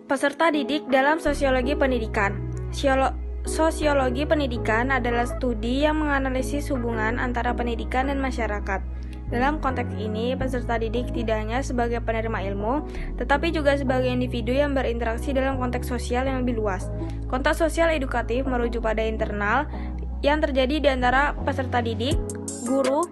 Peserta didik dalam sosiologi pendidikan. Sosiologi pendidikan adalah studi yang menganalisis hubungan antara pendidikan dan masyarakat. Dalam konteks ini, peserta didik tidak hanya sebagai penerima ilmu, tetapi juga sebagai individu yang berinteraksi dalam konteks sosial yang lebih luas. Kontak sosial edukatif merujuk pada internal yang terjadi di antara peserta didik, guru,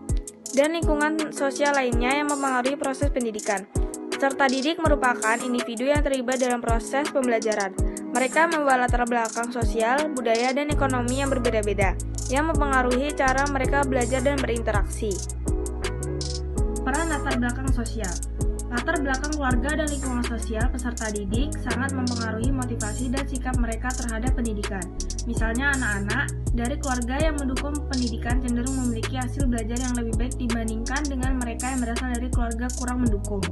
dan lingkungan sosial lainnya yang mempengaruhi proses pendidikan. Peserta didik merupakan individu yang terlibat dalam proses pembelajaran. Mereka membawa latar belakang sosial, budaya, dan ekonomi yang berbeda-beda, yang mempengaruhi cara mereka belajar dan berinteraksi. Peran latar belakang sosial. Latar belakang keluarga dan lingkungan sosial peserta didik sangat mempengaruhi motivasi dan sikap mereka terhadap pendidikan. Misalnya anak-anak dari keluarga yang mendukung pendidikan cenderung memiliki hasil belajar yang lebih baik dibandingkan dengan mereka yang berasal dari keluarga kurang mendukung.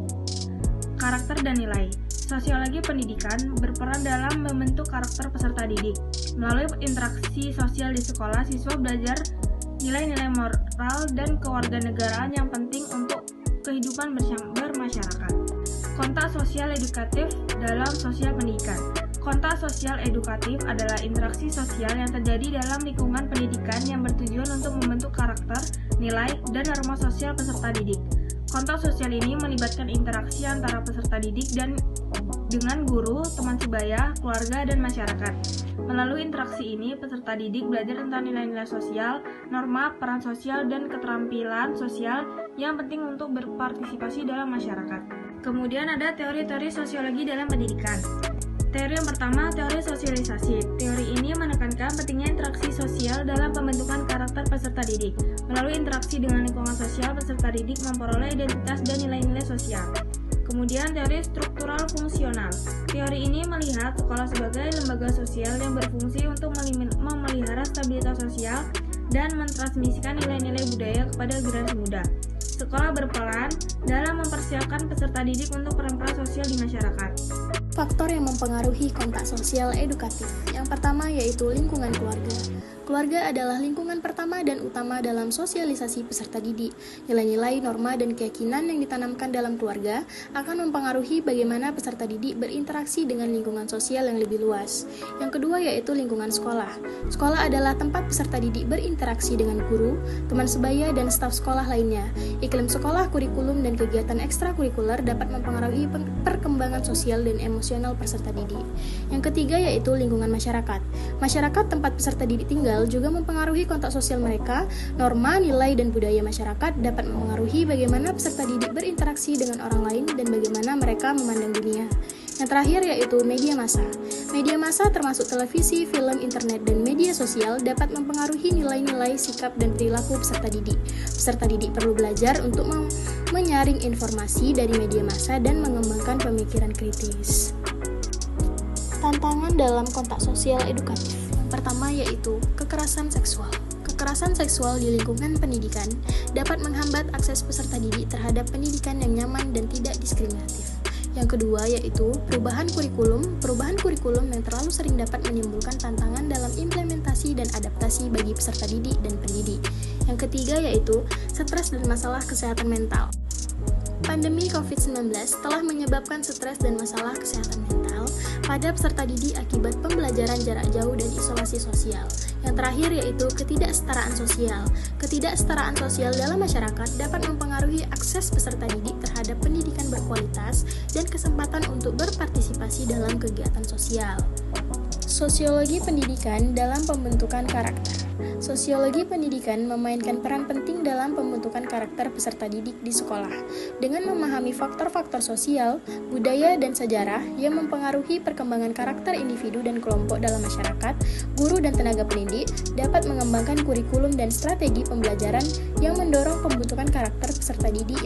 Karakter dan nilai. Sosiologi pendidikan berperan dalam membentuk karakter peserta didik. Melalui interaksi sosial di sekolah, siswa belajar nilai-nilai moral dan kewarganegaraan yang penting untuk kehidupan bermasyarakat. Kontak sosial edukatif dalam sosial pendidikan. Kontak sosial edukatif adalah interaksi sosial yang terjadi dalam lingkungan pendidikan yang bertujuan untuk membentuk karakter, nilai, dan norma sosial peserta didik. Kontak sosial ini melibatkan interaksi antara peserta didik dan dengan guru, teman sebaya, keluarga, dan masyarakat. Melalui interaksi ini, peserta didik belajar tentang nilai-nilai sosial, norma, peran sosial, dan keterampilan sosial yang penting untuk berpartisipasi dalam masyarakat. Kemudian ada teori-teori sosiologi dalam pendidikan. Teori yang pertama, teori sosialisasi. Teori ini menekankan pentingnya interaksi sosial dalam pembentukan karakter peserta didik. Melalui interaksi dengan lingkungan sosial, peserta didik memperoleh identitas dan nilai-nilai sosial. Kemudian teori struktural fungsional. Teori ini melihat sekolah sebagai lembaga sosial yang berfungsi untuk memelihara stabilitas sosial dan mentransmisikan nilai-nilai budaya kepada generasi muda. Sekolah berperan dalam mempersiapkan peserta didik untuk peran-peran sosial di masyarakat. Faktor yang mempengaruhi kontak sosial edukatif. Yang pertama yaitu lingkungan keluarga. Keluarga adalah lingkungan pertama dan utama dalam sosialisasi peserta didik. Nilai-nilai, norma, dan keyakinan yang ditanamkan dalam keluarga akan mempengaruhi bagaimana peserta didik berinteraksi dengan lingkungan sosial yang lebih luas. Yang kedua yaitu lingkungan sekolah. Sekolah adalah tempat peserta didik berinteraksi dengan guru, teman sebaya, dan staf sekolah lainnya. Iklim sekolah, kurikulum, dan kegiatan ekstrakurikuler dapat mempengaruhi perkembangan sosial dan emosional peserta didik. Yang ketiga yaitu lingkungan masyarakat. Masyarakat tempat peserta didik tinggal juga mempengaruhi kontak sosial mereka. Norma, nilai, dan budaya masyarakat dapat mempengaruhi bagaimana peserta didik berinteraksi dengan orang lain dan bagaimana mereka memandang dunia. Yang terakhir yaitu media massa. Media massa termasuk televisi, film, internet, dan media sosial dapat mempengaruhi nilai-nilai, sikap, dan perilaku peserta didik. Peserta didik perlu belajar untuk menyaring informasi dari media massa dan mengembangkan pemikiran kritis. Tantangan dalam kontak sosial edukatif. Pertama yaitu kekerasan seksual. Kekerasan seksual di lingkungan pendidikan dapat menghambat akses peserta didik terhadap pendidikan yang nyaman dan tidak diskriminatif. Yang kedua yaitu perubahan kurikulum. Perubahan kurikulum yang terlalu sering dapat menimbulkan tantangan dalam implementasi dan adaptasi bagi peserta didik dan pendidik. Yang ketiga yaitu stres dan masalah kesehatan mental. Pandemi COVID-19 telah menyebabkan stres dan masalah kesehatan mental pada peserta didik akibat pembelajaran jarak jauh dan isolasi sosial. Yang terakhir yaitu ketidaksetaraan sosial. Ketidaksetaraan sosial dalam masyarakat dapat mempengaruhi akses peserta didik terhadap pendidikan berkualitas dan kesempatan untuk berpartisipasi dalam kegiatan sosial. Sosiologi pendidikan dalam pembentukan karakter. Sosiologi pendidikan memainkan peran penting dalam pembentukan karakter peserta didik di sekolah. Dengan memahami faktor-faktor sosial, budaya, dan sejarah yang mempengaruhi perkembangan karakter individu dan kelompok dalam masyarakat, guru dan tenaga pendidik dapat mengembangkan kurikulum dan strategi pembelajaran yang mendorong pembentukan karakter peserta didik